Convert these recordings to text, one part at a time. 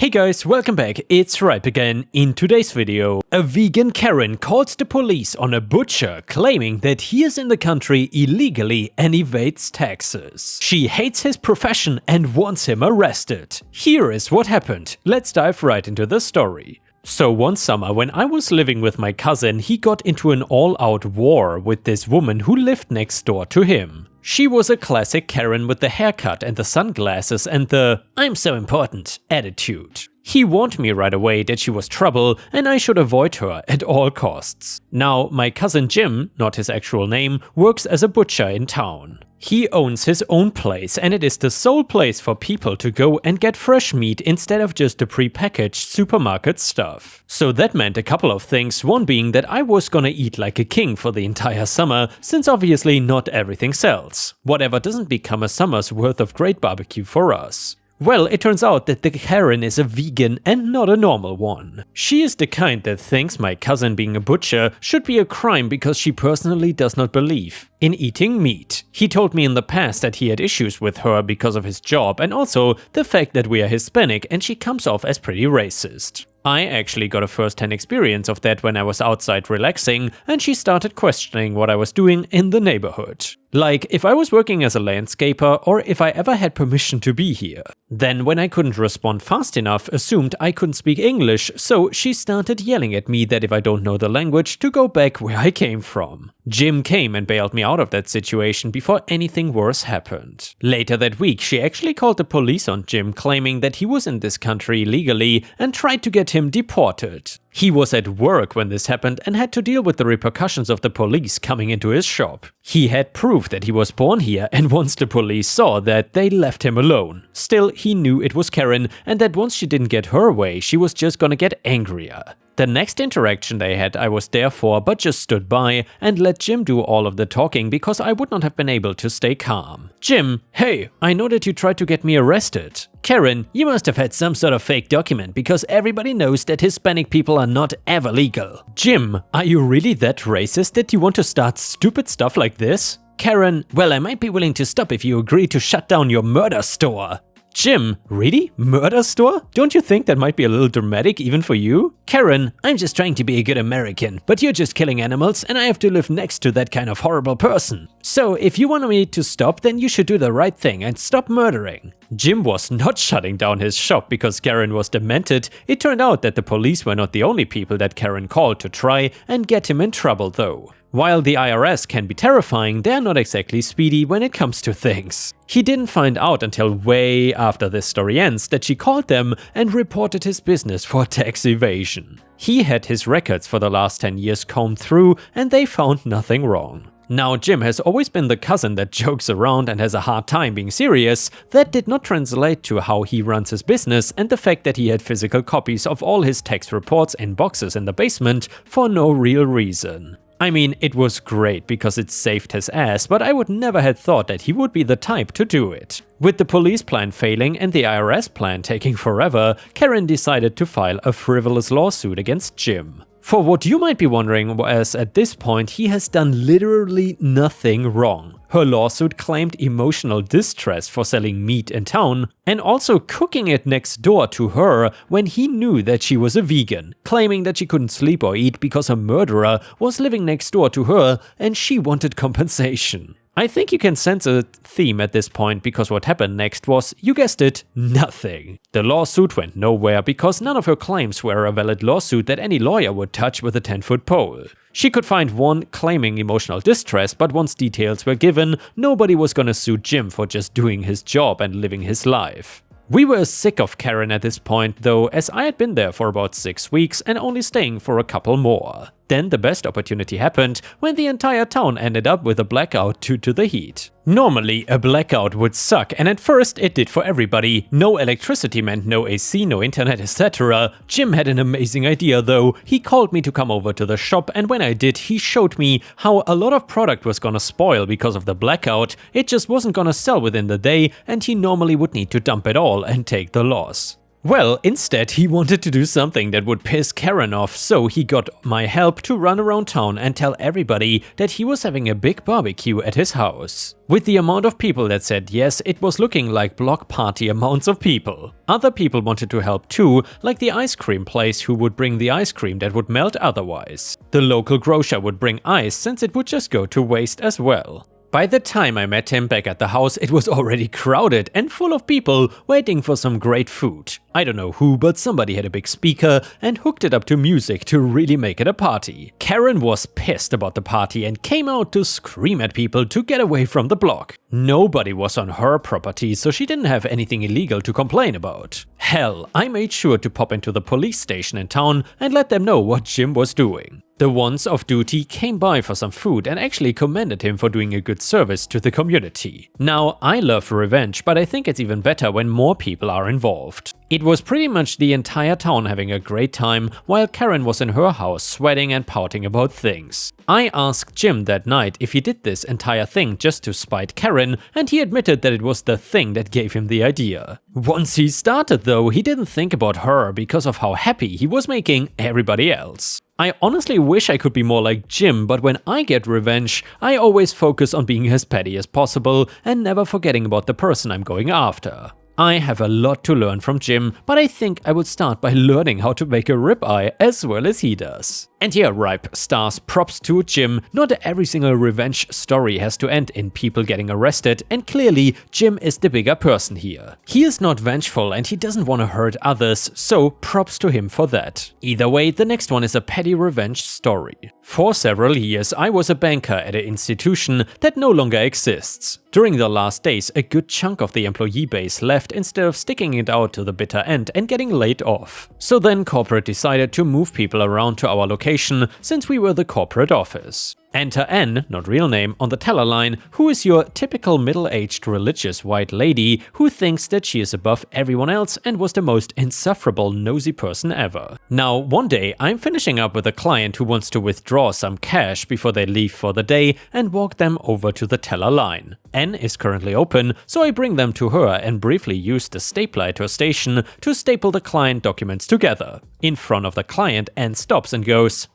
Hey guys, welcome back, it's Ripe again. In today's video, a vegan Karen calls the police on a butcher claiming that he is in the country illegally and evades taxes. She hates his profession and wants him arrested. Here is what happened. Let's dive right into the story. So one summer when I was living with my cousin, he got into an all-out war with this woman who lived next door to him. She was a classic Karen with the haircut and the sunglasses and the "I'm so important" attitude. He warned me right away that she was trouble and I should avoid her at all costs. Now, my cousin Jim, not his actual name, works as a butcher in town. He owns his own place and it is the sole place for people to go and get fresh meat instead of just the prepackaged supermarket stuff. So that meant a couple of things, one being that I was gonna eat like a king for the entire summer, since obviously not everything sells. Whatever doesn't become a summer's worth of great barbecue for us. Well, it turns out that the Karen is a vegan and not a normal one. She is the kind that thinks my cousin being a butcher should be a crime because she personally does not believe in eating meat. He told me in the past that he had issues with her because of his job and also the fact that we are Hispanic and she comes off as pretty racist. I actually got a first-hand experience of that when I was outside relaxing and she started questioning what I was doing in the neighborhood. Like if I was working as a landscaper or if I ever had permission to be here. Then when I couldn't respond fast enough, assumed I couldn't speak English, so she started yelling at me that if I don't know the language to go back where I came from. Jim came and bailed me out of that situation before anything worse happened. Later that week, she actually called the police on Jim, claiming that he was in this country illegally and tried to get him deported. He was at work when this happened and had to deal with the repercussions of the police coming into his shop. He had proof that he was born here and once the police saw that, they left him alone. Still, he knew it was Karen and that once she didn't get her way, she was just gonna get angrier. The next interaction they had I was there for, but just stood by and let Jim do all of the talking because I would not have been able to stay calm. Jim: "Hey, I know that you tried to get me arrested." Karen: "You must have had some sort of fake document because everybody knows that Hispanic people are not ever legal." Jim: "Are you really that racist that you want to start stupid stuff like this?" Karen: "Well, I might be willing to stop if you agree to shut down your murder store." Jim: "Really? Murder store? Don't you think that might be a little dramatic even for you?" Karen: "I'm just trying to be a good American, but you're just killing animals and I have to live next to that kind of horrible person. So if you want me to stop, then you should do the right thing and stop murdering." Jim was not shutting down his shop because Karen was demented. It turned out that the police were not the only people that Karen called to try and get him in trouble though. While the IRS can be terrifying, they're not exactly speedy when it comes to things. He didn't find out until way after this story ends that she called them and reported his business for tax evasion. He had his records for the last 10 years combed through and they found nothing wrong. Now, Jim has always been the cousin that jokes around and has a hard time being serious. That did not translate to how he runs his business and the fact that he had physical copies of all his tax reports in boxes in the basement for no real reason. I mean, it was great because it saved his ass, but I would never have thought that he would be the type to do it. With the police plan failing and the IRS plan taking forever, Karen decided to file a frivolous lawsuit against Jim. For what you might be wondering was, at this point he has done literally nothing wrong. Her lawsuit claimed emotional distress for selling meat in town and also cooking it next door to her when he knew that she was a vegan, claiming that she couldn't sleep or eat because her murderer was living next door to her and she wanted compensation. I think you can sense a theme at this point because what happened next was, you guessed it, nothing. The lawsuit went nowhere because none of her claims were a valid lawsuit that any lawyer would touch with a 10-foot pole. She could find one claiming emotional distress, but once details were given, nobody was gonna sue Jim for just doing his job and living his life. We were sick of Karen at this point though, as I had been there for about 6 weeks and only staying for a couple more. Then the best opportunity happened when the entire town ended up with a blackout due to the heat. Normally a blackout would suck, and at first it did for everybody. No electricity meant no AC, no internet, etc. Jim had an amazing idea though. He called me to come over to the shop and when I did, he showed me how a lot of product was gonna spoil because of the blackout. It just wasn't gonna sell within the day and he normally would need to dump it all and take the loss. Well, instead he wanted to do something that would piss Karen off, so he got my help to run around town and tell everybody that he was having a big barbecue at his house. With the amount of people that said yes, it was looking like block party amounts of people. Other people wanted to help too, like the ice cream place who would bring the ice cream that would melt otherwise. The local grocer would bring ice since it would just go to waste as well. By the time I met him back at the house, it was already crowded and full of people waiting for some great food. I don't know who, but somebody had a big speaker and hooked it up to music to really make it a party. Karen was pissed about the party and came out to scream at people to get away from the block. Nobody was on her property, so she didn't have anything illegal to complain about. Hell, I made sure to pop into the police station in town and let them know what Jim was doing. The ones off duty came by for some food and actually commended him for doing a good service to the community. Now, I love revenge, but I think it's even better when more people are involved. It was pretty much the entire town having a great time while Karen was in her house sweating and pouting about things. I asked Jim that night if he did this entire thing just to spite Karen, and he admitted that it was the thing that gave him the idea. Once he started though, he didn't think about her because of how happy he was making everybody else. I honestly wish I could be more like Jim, but when I get revenge, I always focus on being as petty as possible and never forgetting about the person I'm going after. I have a lot to learn from Jim, but I think I would start by learning how to make a ribeye as well as he does. And yeah, ripe stars, props to Jim. Not every single revenge story has to end in people getting arrested, and clearly Jim is the bigger person here. He is not vengeful and he doesn't want to hurt others, so props to him for that. Either way, the next one is a petty revenge story. For several years, I was a banker at an institution that no longer exists. During the last days, a good chunk of the employee base left instead of sticking it out to the bitter end and getting laid off. So then corporate decided to move people around to our location since we were the corporate office. Enter N, not real name, on the teller line, who is your typical middle-aged religious white lady who thinks that she is above everyone else and was the most insufferable nosy person ever. Now, one day I'm finishing up with a client who wants to withdraw some cash before they leave for the day and walk them over to the teller line. N is currently open, so I bring them to her and briefly use the stapler at her station to staple the client documents together. In front of the client, N stops and goes,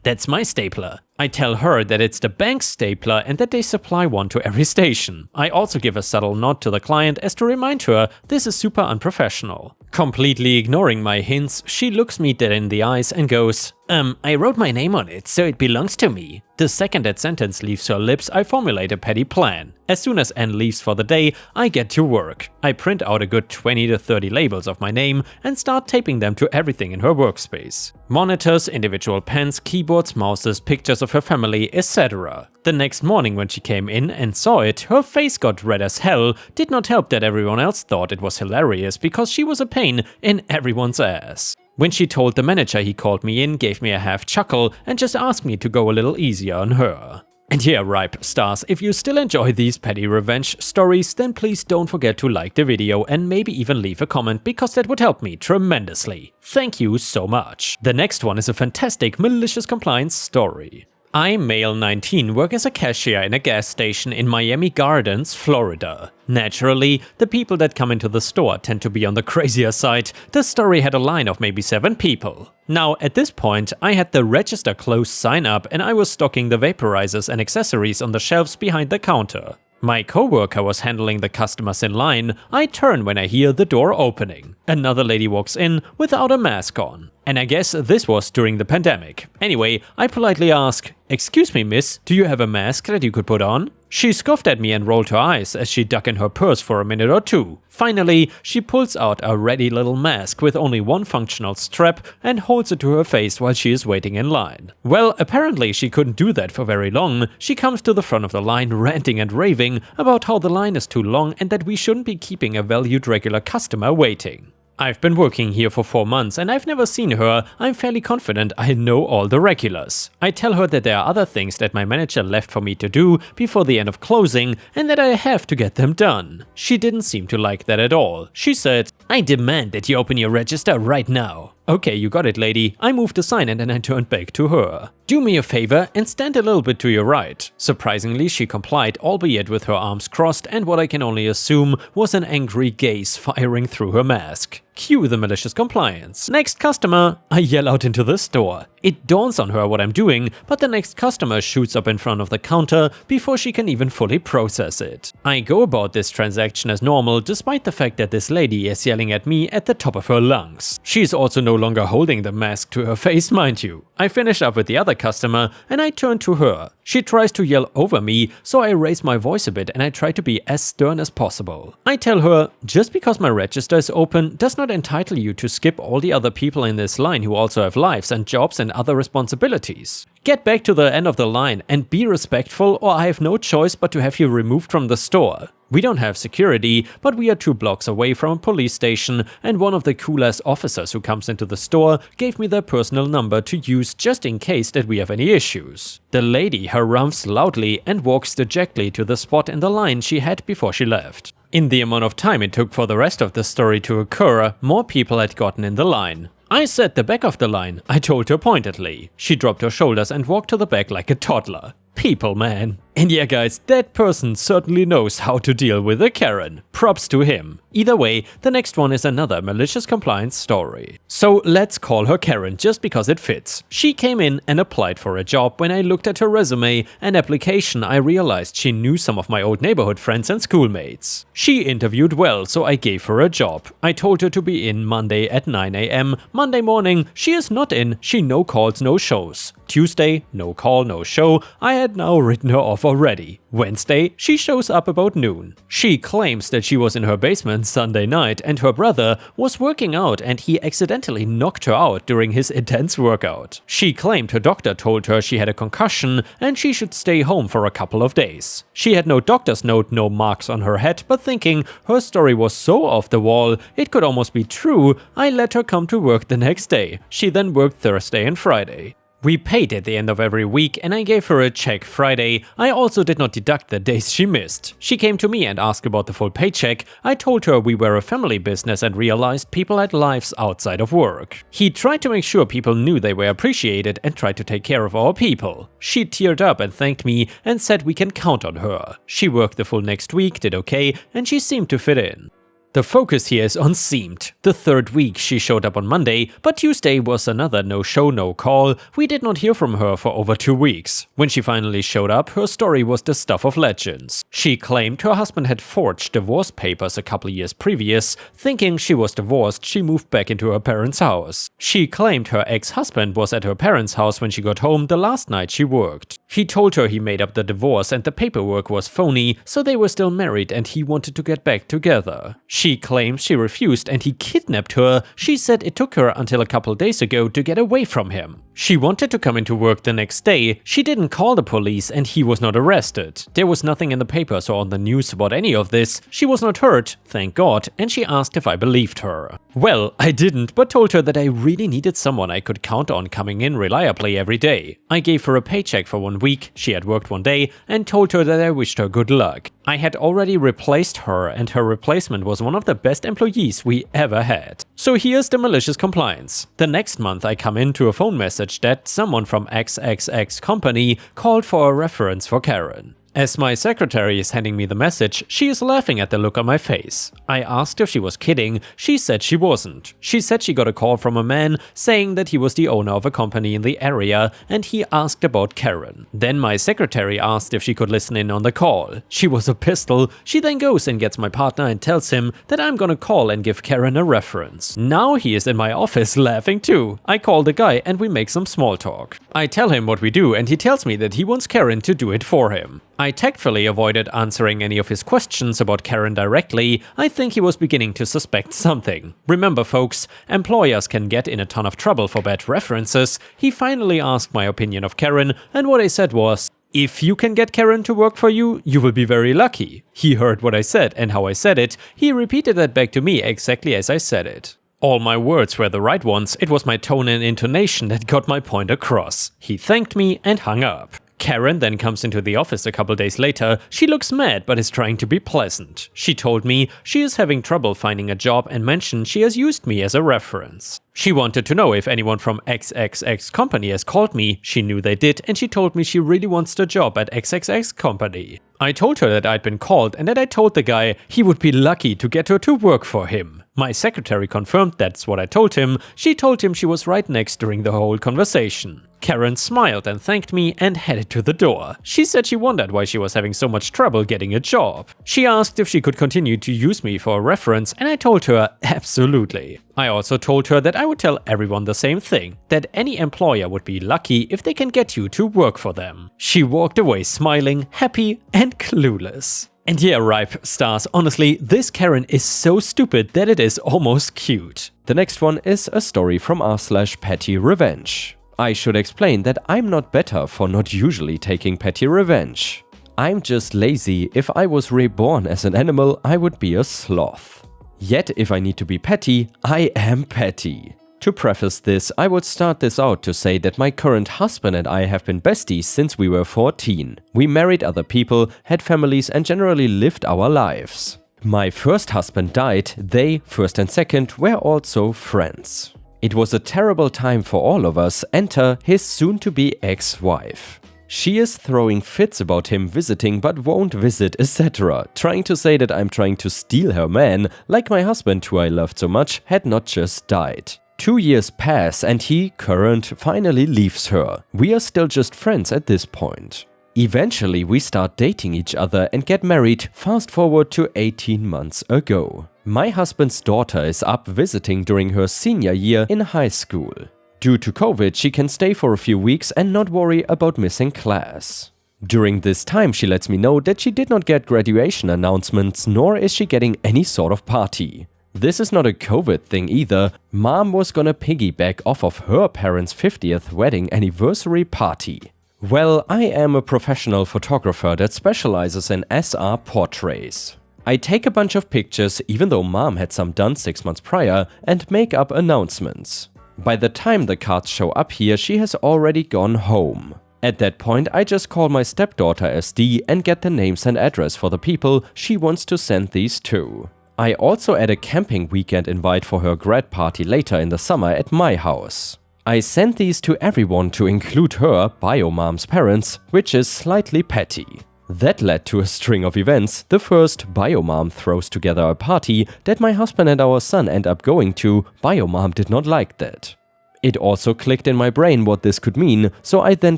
that's my stapler. I tell her that it's the bank's stapler and that they supply one to every station. I also give a subtle nod to the client as to remind her this is super unprofessional. Completely ignoring my hints, she looks me dead in the eyes and goes, I wrote my name on it, so it belongs to me. The second that sentence leaves her lips, I formulate a petty plan. As soon as Anne leaves for the day, I get to work. I print out a good 20 to 30 labels of my name and start taping them to everything in her workspace. Monitors, individual pens, keyboards, mouses, pictures of her family, etc. The next morning when she came in and saw it, her face got red as hell. Did not help that everyone else thought it was hilarious because she was a pain in everyone's ass. When she told the manager he called me in, gave me a half chuckle and just asked me to go a little easier on her. And yeah, ripe stars, if you still enjoy these petty revenge stories, then please don't forget to like the video and maybe even leave a comment because that would help me tremendously. Thank you so much. The next one is a fantastic malicious compliance story. I, male 19, work as a cashier in a gas station in Miami Gardens, Florida. Naturally, the people that come into the store tend to be on the crazier side. The story had a line of maybe 7 people. Now, at this point, I had the register closed sign up and I was stocking the vaporizers and accessories on the shelves behind the counter. My coworker was handling the customers in line. I turn when I hear the door opening. Another lady walks in without a mask on. And I guess this was during the pandemic. Anyway, I politely ask, "Excuse me, miss, do you have a mask that you could put on?" She scoffed at me and rolled her eyes as she dug in her purse for a minute or two. Finally, she pulls out a ready little mask with only one functional strap and holds it to her face while she is waiting in line. Well, apparently she couldn't do that for very long. She comes to the front of the line ranting and raving about how the line is too long and that we shouldn't be keeping a valued regular customer waiting. I've been working here for 4 months and I've never seen her. I'm fairly confident I know all the regulars. I tell her that there are other things that my manager left for me to do before the end of closing and that I have to get them done. She didn't seem to like that at all. She said, "I demand that you open your register right now." Okay, you got it, lady. I moved the sign and then I turned back to her. "Do me a favor and stand a little bit to your right." Surprisingly, she complied, albeit with her arms crossed and what I can only assume was an angry gaze firing through her mask. Cue the malicious compliance. Next customer, I yell out into the store. It dawns on her what I'm doing, but the next customer shoots up in front of the counter before she can even fully process it. I go about this transaction as normal, despite the fact that this lady is yelling at me at the top of her lungs. She's also no longer holding the mask to her face, mind you. I finish up with the other customer and I turn to her. She tries to yell over me, so I raise my voice a bit and I try to be as stern as possible. I tell her, just because my register is open does not entitle you to skip all the other people in this line who also have lives and jobs and other responsibilities. Get back to the end of the line and be respectful, or I have no choice but to have you removed from the store. We don't have security, but we are 2 blocks away from a police station, and one of the cool-ass officers who comes into the store gave me their personal number to use just in case that we have any issues. The lady harumphes loudly and walks dejectedly to the spot in the line she had before she left. In the amount of time it took for the rest of the story to occur, more people had gotten in the line. I said the back of the line, I told her pointedly. She dropped her shoulders and walked to the back like a toddler. People, man. And yeah guys, that person certainly knows how to deal with a Karen. Props to him. Either way, the next one is another malicious compliance story. So let's call her Karen just because it fits. She came in and applied for a job. When I looked at her resume and application, I realized she knew some of my old neighborhood friends and schoolmates. She interviewed well, so I gave her a job. I told her to be in Monday at 9 AM. Monday morning, she is not in, she no calls, no shows. Tuesday, no call, no show. I had now written her off already. Wednesday, she shows up about noon. She claims that she was in her basement Sunday night and her brother was working out and he accidentally knocked her out during his intense workout. She claimed her doctor told her she had a concussion and she should stay home for a couple of days. She had no doctor's note, no marks on her head, but thinking her story was so off the wall it could almost be true, I let her come to work the next day. She then worked Thursday and Friday. We paid at the end of every week and I gave her a check Friday. I also did not deduct the days she missed. She came to me and asked about the full paycheck. I told her we were a family business and realized people had lives outside of work. He tried to make sure people knew they were appreciated and tried to take care of our people. She teared up and thanked me and said we can count on her. She worked the full next week, did okay, and she seemed to fit in. The focus here is on seemed. The 3rd week she showed up on Monday, but Tuesday was another no show, no call. We did not hear from her for over 2 weeks. When she finally showed up, her story was the stuff of legends. She claimed her husband had forged divorce papers a couple years previous. Thinking she was divorced, she moved back into her parents' house. She claimed her ex-husband was at her parents' house when she got home the last night she worked. He told her he made up the divorce and the paperwork was phony, so they were still married and he wanted to get back together. She claims she refused and he kidnapped her. She said it took her until a couple days ago to get away from him. She wanted to come into work the next day. She didn't call the police and he was not arrested. There was nothing in the papers or on the news about any of this. She was not hurt, thank God, and she asked if I believed her. Well, I didn't, but told her that I really needed someone I could count on coming in reliably every day. I gave her a paycheck for 1 week, she had worked 1 day, and told her that I wished her good luck. I had already replaced her and her replacement was one of the best employees we ever had. So here's the malicious compliance. The next month I come into a phone message that someone from XXX company called for a reference for Karen. As my secretary is handing me the message, she is laughing at the look on my face. I asked if she was kidding. She said she wasn't. She said she got a call from a man saying that he was the owner of a company in the area and he asked about Karen. Then my secretary asked if she could listen in on the call. She was a pistol. She then goes and gets my partner and tells him that I'm gonna call and give Karen a reference. Now he is in my office laughing too. I call the guy and we make some small talk. I tell him what we do and he tells me that he wants Karen to do it for him. I tactfully avoided answering any of his questions about Karen directly. I think he was beginning to suspect something. Remember folks, employers can get in a ton of trouble for bad references. He finally asked my opinion of Karen and what I said was, if you can get Karen to work for you, you will be very lucky. He heard what I said and how I said it. He repeated that back to me exactly as I said it. All my words were the right ones, it was my tone and intonation that got my point across. He thanked me and hung up. Karen then comes into the office a couple days later. She looks mad but is trying to be pleasant. She told me she is having trouble finding a job and mentioned she has used me as a reference. She wanted to know if anyone from XXX company has called me. She knew they did and she told me she really wants the job at XXX company. I told her that I'd been called and that I told the guy he would be lucky to get her to work for him. My secretary confirmed that's what I told him. She told him she was right next during the whole conversation. Karen smiled and thanked me and headed to the door. She said she wondered why she was having so much trouble getting a job. She asked if she could continue to use me for a reference, and I told her absolutely. I also told her that I would tell everyone the same thing, that any employer would be lucky if they can get you to work for them. She walked away smiling, happy and clueless. And yeah, Ripe stars, honestly, this Karen is so stupid that it is almost cute. The next one is a story from r/petty revenge. I should explain that I'm not better for not usually taking petty revenge. I'm just lazy. If I was reborn as an animal, I would be a sloth. Yet if I need to be petty, I am petty. To preface this, I would start this out to say that my current husband and I have been besties since we were 14. We married other people, had families and generally lived our lives. My first husband died, they, first and second, were also friends. It was a terrible time for all of us. Enter his soon-to-be ex-wife. She is throwing fits about him visiting but won't visit, etc. Trying to say that I'm trying to steal her man, like my husband, who I loved so much, had not just died. 2 years pass and he, current, finally leaves her. We are still just friends at this point. Eventually we start dating each other and get married, fast forward to 18 months ago. My husband's daughter is up visiting during her senior year in high school. Due to COVID, she can stay for a few weeks and not worry about missing class. During this time, she lets me know that she did not get graduation announcements, nor is she getting any sort of party. This is not a COVID thing either. Mom was gonna piggyback off of her parents' 50th wedding anniversary party. Well, I am a professional photographer that specializes in SR portraits. I take a bunch of pictures, even though mom had some done 6 months prior, and make up announcements. By the time the cards show up here, she has already gone home. At that point, I just call my stepdaughter SD and get the names and address for the people she wants to send these to. I also add a camping weekend invite for her grad party later in the summer at my house. I send these to everyone to include her, bio-mom's parents, which is slightly petty. That led to a string of events. The first, bio-mom throws together a party that my husband and our son end up going to. Bio-mom did not like that. It also clicked in my brain what this could mean, so I then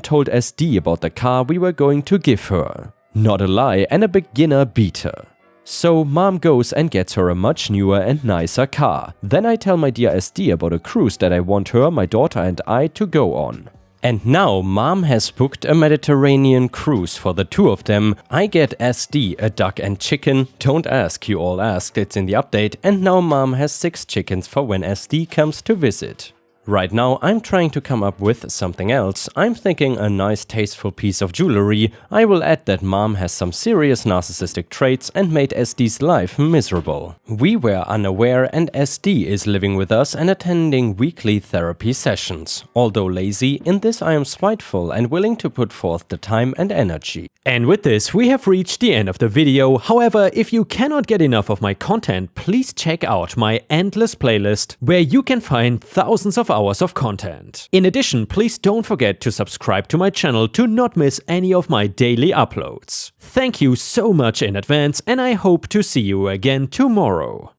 told SD about the car we were going to give her. Not a lie, and a beginner beater. So mom goes and gets her a much newer and nicer car. Then I tell my dear SD about a cruise that I want her, my daughter and I to go on. And now mom has booked a Mediterranean cruise for the two of them. I get SD a duck and chicken. Don't ask, you all asked, it's in the update. And now mom has 6 chickens for when SD comes to visit. Right now I'm trying to come up with something else. I'm thinking a nice tasteful piece of jewelry. I will add that mom has some serious narcissistic traits and made SD's life miserable. We were unaware and SD is living with us and attending weekly therapy sessions. Although lazy, in this I am spiteful and willing to put forth the time and energy. And with this, we have reached the end of the video. However, if you cannot get enough of my content, please check out my endless playlist, where you can find thousands of hours of content. In addition, please don't forget to subscribe to my channel to not miss any of my daily uploads. Thank you so much in advance, and I hope to see you again tomorrow.